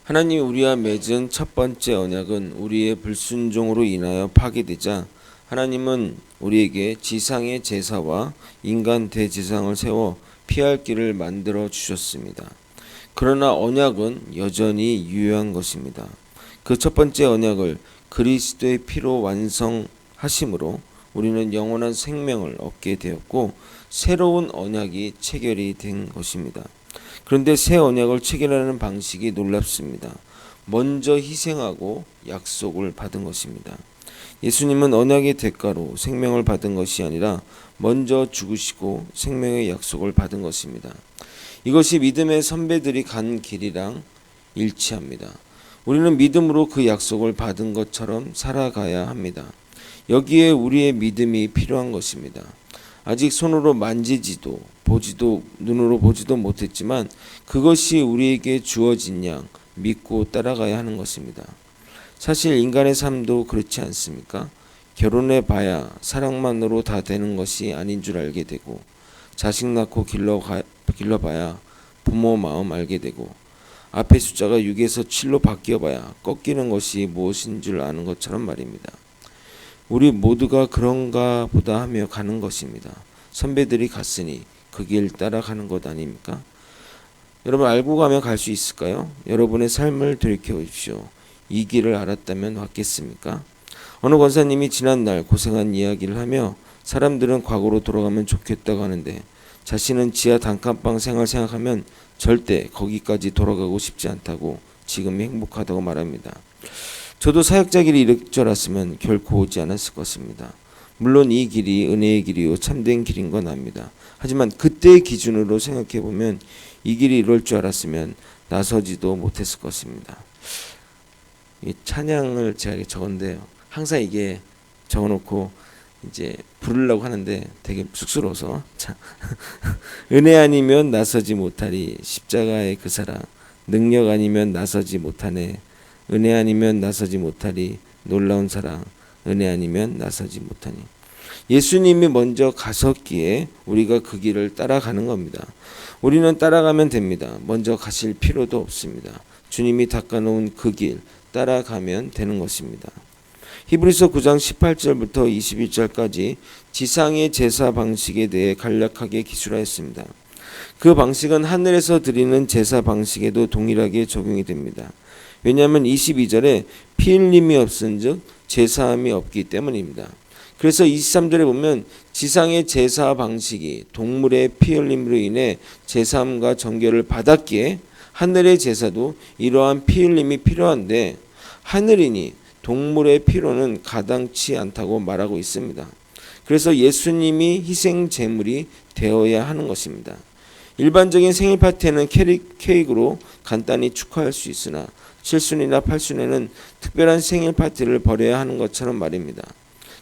하나님이 우리와 맺은 첫 번째 언약은 우리의 불순종으로 인하여 파괴되자 하나님은 우리에게 지상의 제사와 인간 대제사장을 세워 피할 길을 만들어 주셨습니다. 그러나 언약은 여전히 유효한 것입니다. 그 첫 번째 언약을 그리스도의 피로 완성하심으로 우리는 영원한 생명을 얻게 되었고 새로운 언약이 체결이 된 것입니다. 그런데 새 언약을 체결하는 방식이 놀랍습니다. 먼저 희생하고 약속을 받은 것입니다. 예수님은 언약의 대가로 생명을 받은 것이 아니라 먼저 죽으시고 생명의 약속을 받은 것입니다. 이것이 믿음의 선배들이 간 길이랑 일치합니다. 우리는 믿음으로 그 약속을 받은 것처럼 살아가야 합니다. 여기에 우리의 믿음이 필요한 것입니다. 아직 손으로 만지지도 보지도 눈으로 보지도 못했지만 그것이 우리에게 주어진 양 믿고 따라가야 하는 것입니다. 사실 인간의 삶도 그렇지 않습니까? 결혼해 봐야 사랑만으로 다 되는 것이 아닌 줄 알게 되고 자식 낳고 길러봐야 부모 마음 알게 되고 앞에 숫자가 6에서 7로 바뀌어봐야 꺾이는 것이 무엇인 줄 아는 것처럼 말입니다. 우리 모두가 그런가 보다 하며 가는 것입니다. 선배들이 갔으니 그 길 따라가는 것 아닙니까? 여러분 알고 가면 갈 수 있을까요? 여러분의 삶을 돌이켜보십시오. 이 길을 알았다면 왔겠습니까? 어느 권사님이 지난날 고생한 이야기를 하며 사람들은 과거로 돌아가면 좋겠다고 하는데 자신은 지하 단칸방 생활 생각하면 절대 거기까지 돌아가고 싶지 않다고 지금이 행복하다고 말합니다. 저도 사역자 길이 이럴 줄 알았으면 결코 오지 않았을 것입니다. 물론 이 길이 은혜의 길이요 참된 길인 건 압니다. 하지만 그때의 기준으로 생각해보면 이 길이 이럴 줄 알았으면 나서지도 못했을 것입니다. 이 찬양을 제가 적었는데요. 항상 이게 적어놓고 이제 부르려고 하는데 되게 쑥스러워서 은혜 아니면 나서지 못하리 십자가의 그 사랑 능력 아니면 나서지 못하네 은혜 아니면 나서지 못하리 놀라운 사랑 은혜 아니면 나서지 못하니 예수님이 먼저 가셨기에 우리가 그 길을 따라가는 겁니다. 우리는 따라가면 됩니다. 먼저 가실 필요도 없습니다. 주님이 닦아놓은 그 길 따라가면 되는 것입니다. 히브리서 9장 18절부터 22절까지 지상의 제사 방식에 대해 간략하게 기술하였습니다. 그 방식은 하늘에서 드리는 제사 방식에도 동일하게 적용이 됩니다. 왜냐하면 22절에 피 흘림이 없은즉 제사함이 없기 때문입니다. 그래서 23절에 보면 지상의 제사 방식이 동물의 피 흘림으로 인해 제사함과 정결을 받았기에 하늘의 제사도 이러한 피 흘림이 필요한데 하늘이니 동물의 피로는 가당치 않다고 말하고 있습니다. 그래서 예수님이 희생 제물이 되어야 하는 것입니다. 일반적인 생일 파티에는 케이크로 간단히 축하할 수 있으나 7순이나 8순에는 특별한 생일 파티를 벌여야 하는 것처럼 말입니다.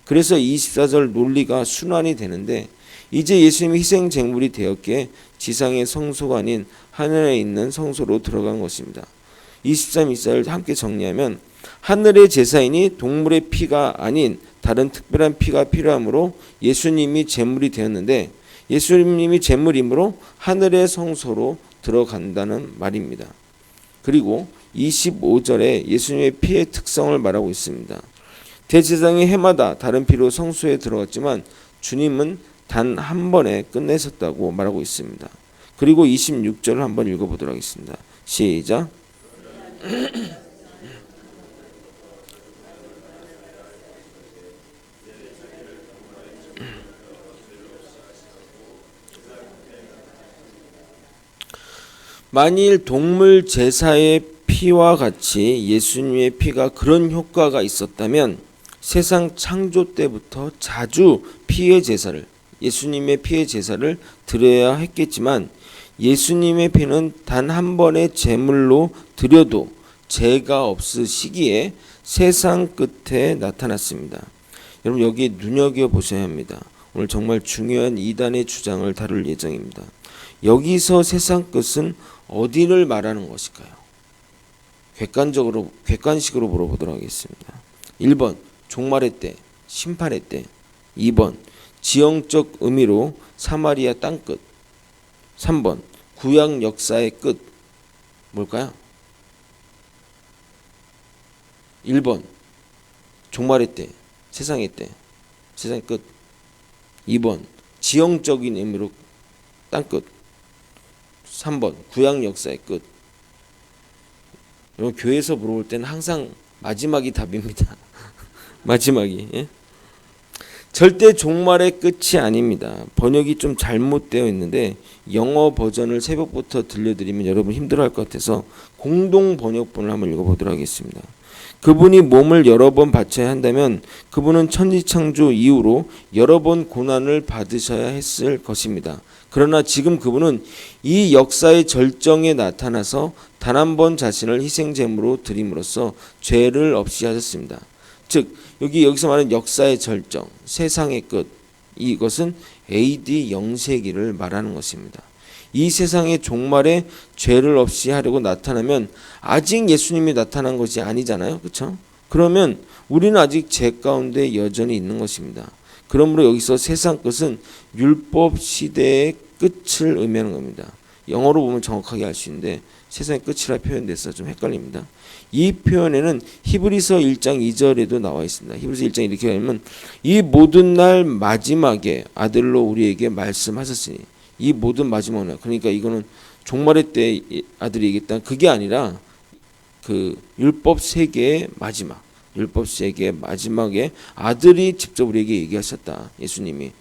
그래서 24절 논리가 순환이 되는데 이제 예수님이 희생 제물이 되었기에 지상의 성소가 아닌 하늘에 있는 성소로 들어간 것입니다. 23, 24를 함께 정리하면 하늘의 제사이니 동물의 피가 아닌 다른 특별한 피가 필요하므로 예수님이 제물이 되었는데 예수님이 제물이므로 하늘의 성소로 들어간다는 말입니다. 그리고 25절에 예수님의 피의 특성을 말하고 있습니다. 대제사장이 해마다 다른 피로 성소에 들어갔지만 주님은 단 한 번에 끝내셨다고 말하고 있습니다. 그리고 26절을 한번 읽어보도록 하겠습니다. 시작. 만일 동물 제사의 피와 같이 예수님의 피가 그런 효과가 있었다면 세상 창조 때부터 자주 피의 제사를 예수님의 피의 제사를 드려야 했겠지만 예수님의 피는 단 한 번의 제물로 드려도 죄가 없으시기에 세상 끝에 나타났습니다. 여러분 여기 눈여겨보셔야 합니다. 오늘 정말 중요한 이단의 주장을 다룰 예정입니다. 여기서 세상 끝은 어디를 말하는 것일까요? 객관식으로 물어보도록 하겠습니다. 1번 종말의 때, 심판의 때. 2번 지형적 의미로 사마리아 땅끝. 3번 구약 역사의 끝. 뭘까요? 1번 종말의 때, 세상의 때, 세상의 끝. 2번 지형적인 의미로 땅끝. 3번 구약 역사의 끝. 여러분 교회에서 물어볼 때는 항상 마지막이 답입니다. 마지막이. 예? 절대 종말의 끝이 아닙니다. 번역이 좀 잘못되어 있는데 영어 버전을 새벽부터 들려드리면 여러분 힘들어할 것 같아서 공동 번역본을 한번 읽어보도록 하겠습니다. 그분이 몸을 여러 번 바쳐야 한다면 그분은 천지창조 이후로 여러 번 고난을 받으셔야 했을 것입니다. 그러나 지금 그분은 이 역사의 절정에 나타나서 단 한 번 자신을 희생제물로 드림으로써 죄를 없이 하셨습니다. 즉 여기서 말하는 역사의 절정, 세상의 끝, 이것은 AD 0세기를 말하는 것입니다. 이 세상의 종말에 죄를 없이 하려고 나타나면 아직 예수님이 나타난 것이 아니잖아요. 그렇죠? 그러면 우리는 아직 죄 가운데 여전히 있는 것입니다. 그러므로 여기서 세상 끝은 율법 시대의 끝을 의미하는 겁니다. 영어로 보면 정확하게 알 수 있는데 세상의 끝이라 표현돼서 좀 헷갈립니다. 이 표현에는 히브리서 1장 2절에도 나와 있습니다. 히브리서 1장 이렇게 하면 이 모든 날 마지막에 아들로 우리에게 말씀하셨으니 이 모든 마지막 날, 그러니까 이거는 종말의 때 아들이 얘기했다. 그게 아니라 그 율법 세계의 마지막, 율법 세계의 마지막에 아들이 직접 우리에게 얘기하셨다. 예수님이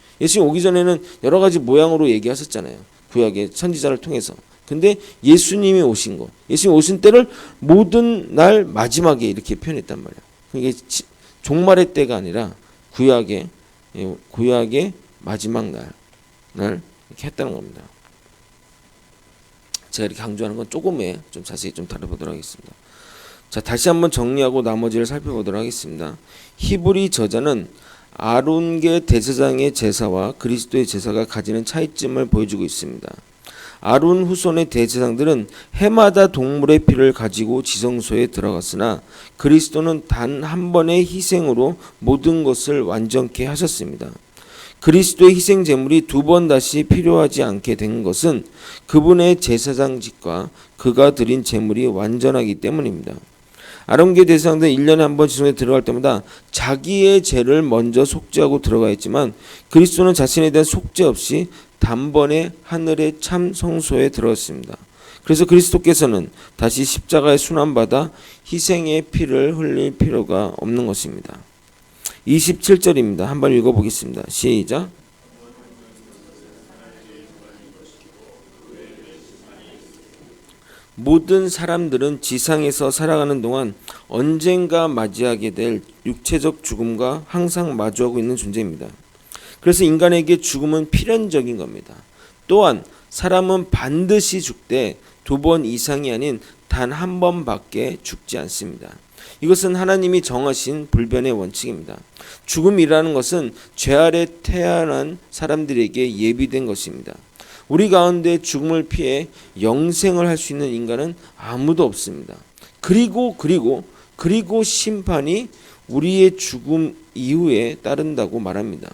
오기 전에는 여러 가지 모양으로 얘기하셨잖아요. 구약의 선지자를 통해서. 근데 예수님이 오신 것, 예수님 오신 때를 모든 날 마지막에 이렇게 표현했단 말이야. 이게 종말의 때가 아니라 구약의 마지막 날 이렇게 했다는 겁니다. 제가 이렇게 강조하는 건 조금에 좀 자세히 좀 다뤄보도록 하겠습니다. 자, 다시 한번 정리하고 나머지를 살펴보도록 하겠습니다. 히브리 저자는 아론계 대제사장의 제사와 그리스도의 제사가 가지는 차이점을 보여주고 있습니다. 아론 후손의 대제사장들은 해마다 동물의 피를 가지고 지성소에 들어갔으나 그리스도는 단 한 번의 희생으로 모든 것을 완전케 하셨습니다. 그리스도의 희생 제물이 두 번 다시 필요하지 않게 된 것은 그분의 제사장직과 그가 드린 제물이 완전하기 때문입니다. 아론계 대제사장들은 1년에 한 번 지성소에 들어갈 때마다 자기의 죄를 먼저 속죄하고 들어가 있지만 그리스도는 자신에 대한 속죄 없이 단번에 하늘의 참 성소에 들어갔습니다. 그래서 그리스도께서는 다시 십자가에 순환받아 희생의 피를 흘릴 필요가 없는 것입니다. 27절입니다. 한번 읽어보겠습니다. 시작. 모든 사람들은 지상에서 살아가는 동안 언젠가 맞이하게 될 육체적 죽음과 항상 마주하고 있는 존재입니다. 그래서 인간에게 죽음은 필연적인 겁니다. 또한 사람은 반드시 죽되 두 번 이상이 아닌 단 한 번밖에 죽지 않습니다. 이것은 하나님이 정하신 불변의 원칙입니다. 죽음이라는 것은 죄 아래 태어난 사람들에게 예비된 것입니다. 우리 가운데 죽음을 피해 영생을 할 수 있는 인간은 아무도 없습니다. 그리고 심판이 우리의 죽음 이후에 따른다고 말합니다.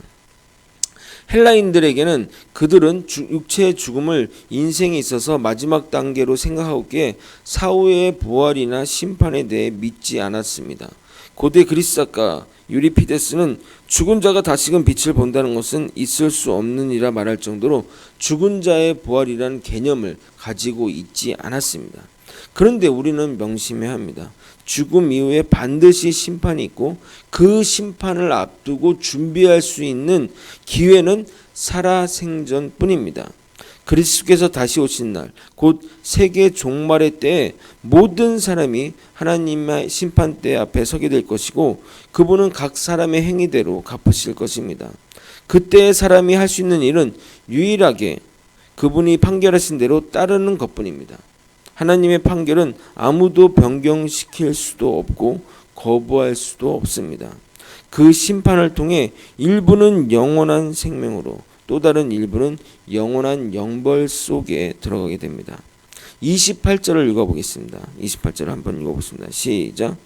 헬라인들에게는 그들은 육체의 죽음을 인생에 있어서 마지막 단계로 생각하기에 사후의 부활이나 심판에 대해 믿지 않았습니다. 고대 그리스 작가 유리피데스는 죽은 자가 다시금 빛을 본다는 것은 있을 수 없는 이라 말할 정도로 죽은 자의 부활이라는 개념을 가지고 있지 않았습니다. 그런데 우리는 명심해야 합니다. 죽음 이후에 반드시 심판이 있고 그 심판을 앞두고 준비할 수 있는 기회는 살아생전뿐입니다. 그리스도께서 다시 오신 날, 곧 세계 종말의 때에 모든 사람이 하나님의 심판대 앞에 서게 될 것이고 그분은 각 사람의 행위대로 갚으실 것입니다. 그때 사람이 할 수 있는 일은 유일하게 그분이 판결하신 대로 따르는 것뿐입니다. 하나님의 판결은 아무도 변경시킬 수도 없고 거부할 수도 없습니다. 그 심판을 통해 일부는 영원한 생명으로 또 다른 일부는 영원한 영벌 속에 들어가게 됩니다. 28절을 읽어보겠습니다. 28절을 한번 읽어보겠습니다. 시작.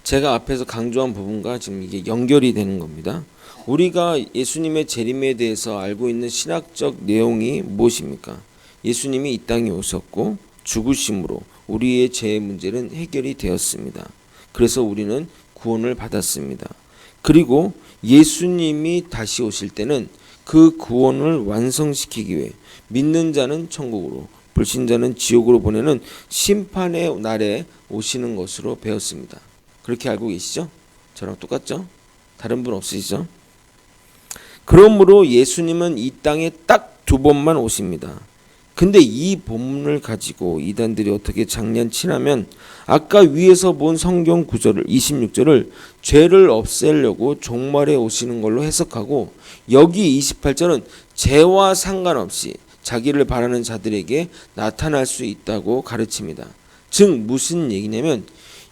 제가 앞에서 강조한 부분과 지금 이게 연결이 되는 겁니다. 우리가 예수님의 재림에 대해서 알고 있는 신학적 내용이 무엇입니까? 예수님이 이 땅에 오셨고 죽으심으로 우리의 죄의 문제는 해결이 되었습니다. 그래서 우리는 구원을 받았습니다. 그리고 예수님이 다시 오실 때는 그 구원을 완성시키기 위해 믿는 자는 천국으로, 불신자는 지옥으로 보내는 심판의 날에 오시는 것으로 배웠습니다. 그렇게 알고 계시죠? 저랑 똑같죠? 다른 분 없으시죠? 그러므로 예수님은 이 땅에 딱 2번만 오십니다. 근데 이 본문을 가지고 이단들이 어떻게 장난치냐면 아까 위에서 본 성경 구절을 26절을 죄를 없애려고 종말에 오시는 걸로 해석하고 여기 28절은 죄와 상관없이 자기를 바라는 자들에게 나타날 수 있다고 가르칩니다. 즉 무슨 얘기냐면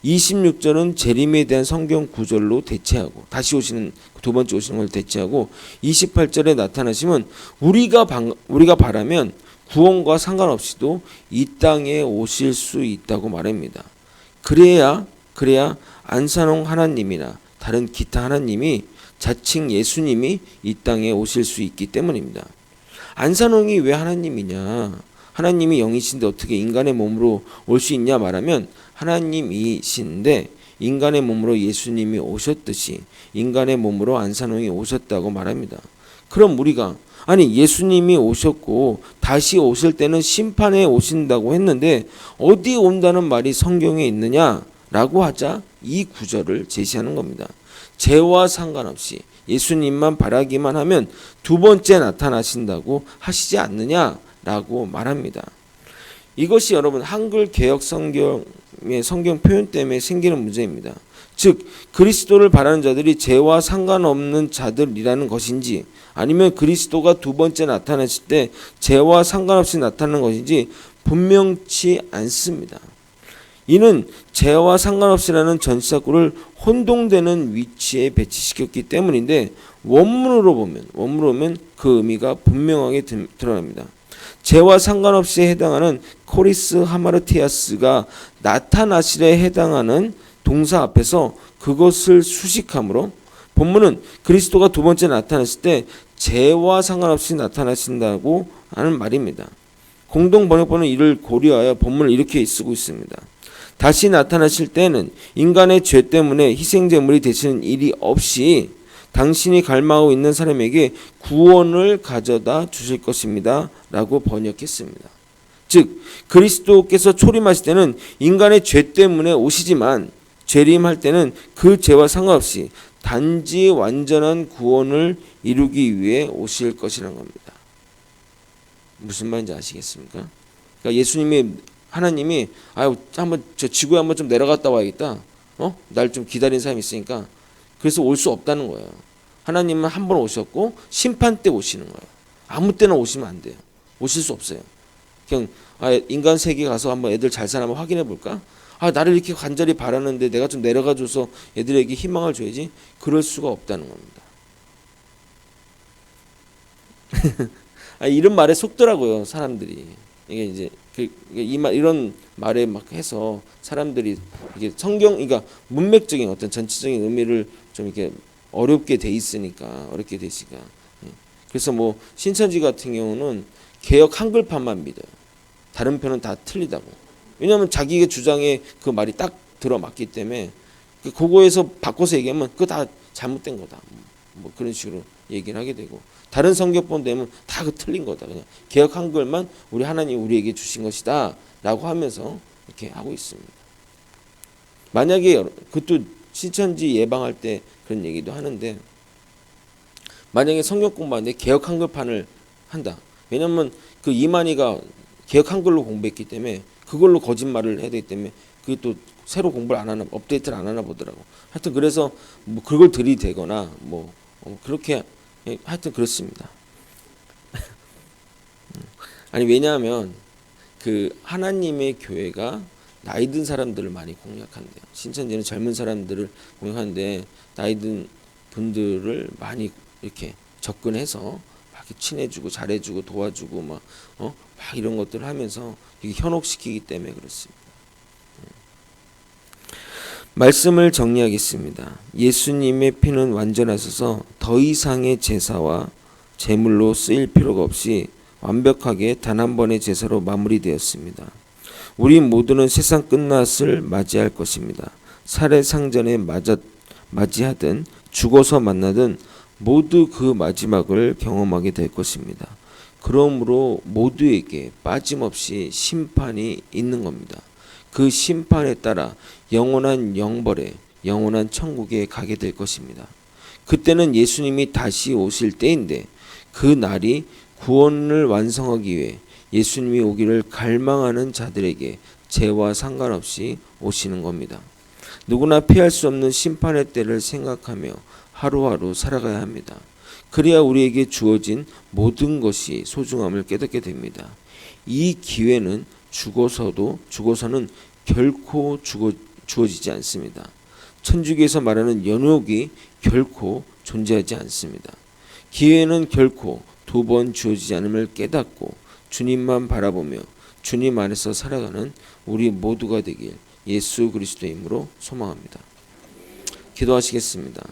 26절은 재림에 대한 성경 구절로 대체하고 다시 오시는 2번째 오시는 걸 대체하고 28절에 나타나시면 우리가 바라면 구원과 상관없이도 이 땅에 오실 수 있다고 말합니다. 그래야 안산홍 하나님이나 다른 기타 하나님이 자칭 예수님이 이 땅에 오실 수 있기 때문입니다. 안산홍이 왜 하나님이냐? 하나님이 영이신데 어떻게 인간의 몸으로 올 수 있냐 말하면 하나님이신데 인간의 몸으로 예수님이 오셨듯이 인간의 몸으로 안산홍이 오셨다고 말합니다. 그럼 우리가 아니 예수님이 오셨고 다시 오실 때는 심판에 오신다고 했는데 어디 온다는 말이 성경에 있느냐라고 하자 이 구절을 제시하는 겁니다. 죄와 상관없이 예수님만 바라기만 하면 2번째 나타나신다고 하시지 않느냐라고 말합니다. 이것이 여러분 한글 개역 성경의 성경 표현 때문에 생기는 문제입니다. 즉 그리스도를 바라는 자들이 죄와 상관없는 자들이라는 것인지 아니면 그리스도가 2번째 나타났을 때 죄와 상관없이 나타나는 것인지 분명치 않습니다. 이는 죄와 상관없이라는 전치사구를 혼동되는 위치에 배치시켰기 때문인데 원문으로 보면 그 의미가 분명하게 드러납니다. 죄와 상관없이 해당하는 코리스 하마르티아스가 나타나시에 해당하는 동사 앞에서 그것을 수식함으로 본문은 그리스도가 2번째 나타났을 때 죄와 상관없이 나타나신다고 하는 말입니다. 공동번역본은 이를 고려하여 본문을 이렇게 쓰고 있습니다. 다시 나타나실 때는 인간의 죄 때문에 희생제물이 되시는 일이 없이 당신이 갈망하고 있는 사람에게 구원을 가져다 주실 것입니다. 라고 번역했습니다. 즉 그리스도께서 초림하실 때는 인간의 죄 때문에 오시지만 재림할 때는 그 죄와 상관없이 단지 완전한 구원을 이루기 위해 오실 것이라는 겁니다. 무슨 말인지 아시겠습니까? 그러니까 하나님이 한번 저 지구에 한번 좀 내려갔다 와야겠다. 날 좀 기다리는 사람이 있으니까 그래서 올 수 없다는 거예요. 하나님은 한 번 오셨고 심판 때 오시는 거예요. 아무 때나 오시면 안 돼요. 오실 수 없어요. 그냥 인간 세계 가서 한번 애들 잘 사나 한번 확인해 볼까? 나를 이렇게 간절히 바라는데 내가 좀 내려가줘서 애들에게 희망을 줘야지. 그럴 수가 없다는 겁니다. 이런 말에 속더라고요, 사람들이. 이게 이제 이런 말에 막 해서 사람들이 이게 그러니까 문맥적인 어떤 전체적인 의미를 좀 이렇게 어렵게 돼 있으니까 그래서 뭐 신천지 같은 경우는 개역 한글판만 믿어요. 다른 편은 다 틀리다고. 왜냐하면 자기의 주장에 그 말이 딱 들어맞기 때문에 그거에서 바꿔서 얘기하면 그거 다 잘못된 거다. 뭐 그런 식으로 얘기를 하게 되고 다른 성경본 되면 다 그 틀린 거다. 그냥 개역 한글만 우리 하나님 우리에게 주신 것이다라고 하면서 이렇게 하고 있습니다. 만약에 그것도 신천지 예방할 때 그런 얘기도 하는데 만약에 성경 공부하는데 개역 한글판을 한다. 왜냐하면 그 이만희가 개역 한글로 공부했기 때문에 그걸로 거짓말을 해야 되기 때문에 그게 또 새로 공부를 안 하나 업데이트를 안 하나 보더라고. 하여튼 그래서 뭐 그걸 들이대거나 뭐 그렇게 하여튼 그렇습니다. 아니 왜냐하면 그 하나님의 교회가 나이 든 사람들을 많이 공략한대요. 신천지는 젊은 사람들을 공략하는데 나이 든 분들을 많이 이렇게 접근해서 막 이렇게 친해주고 잘해주고 도와주고 막 이런 것들을 하면서 이게 현혹시키기 때문에 그렇습니다. 말씀을 정리하겠습니다. 예수님의 피는 완전하셔서 더 이상의 제사와 제물로 쓰일 필요가 없이 완벽하게 단 한 번의 제사로 마무리되었습니다. 우리 모두는 세상 끝났을 맞이할 것입니다. 살해상전에 맞이하든 죽어서 만나든 모두 그 마지막을 경험하게 될 것입니다. 그러므로 모두에게 빠짐없이 심판이 있는 겁니다. 그 심판에 따라 영원한 영벌에, 영원한 천국에 가게 될 것입니다. 그때는 예수님이 다시 오실 때인데 그 날이 구원을 완성하기 위해 예수님이 오기를 갈망하는 자들에게 죄와 상관없이 오시는 겁니다. 누구나 피할 수 없는 심판의 때를 생각하며 하루하루 살아가야 합니다. 그래야 우리에게 주어진 모든 것이 소중함을 깨닫게 됩니다. 이 기회는 죽어서는 결코 주어지지 않습니다. 천주교에서 말하는 연옥이 결코 존재하지 않습니다. 기회는 결코 두 번 주어지지 않음을 깨닫고 주님만 바라보며 주님 안에서 살아가는 우리 모두가 되길 예수 그리스도의 이름으로 소망합니다. 기도하시겠습니다.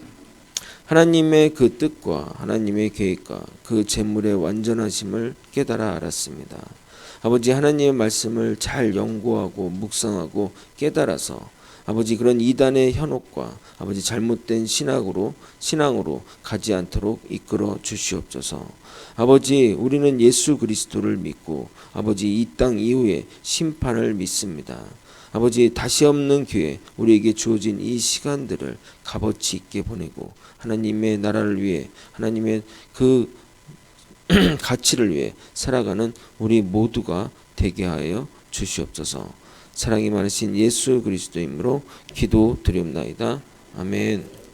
하나님의 그 뜻과 하나님의 계획과 그 재물의 완전하심을 깨달아 알았습니다. 아버지, 하나님의 말씀을 잘 연구하고 묵상하고 깨달아서 아버지 그런 이단의 현혹과 아버지 잘못된 신앙으로 가지 않도록 이끌어 주시옵소서. 아버지, 우리는 예수 그리스도를 믿고 아버지 이 땅 이후에 심판을 믿습니다. 아버지, 다시 없는 기회, 우리에게 주어진 이 시간들을 값어치 있게 보내고 하나님의 나라를 위해, 하나님의 그 가치를 위해 살아가는 우리 모두가 되게 하여 주시옵소서. 사랑이 많으신 예수 그리스도의 이름으로 기도드리옵나이다. 아멘.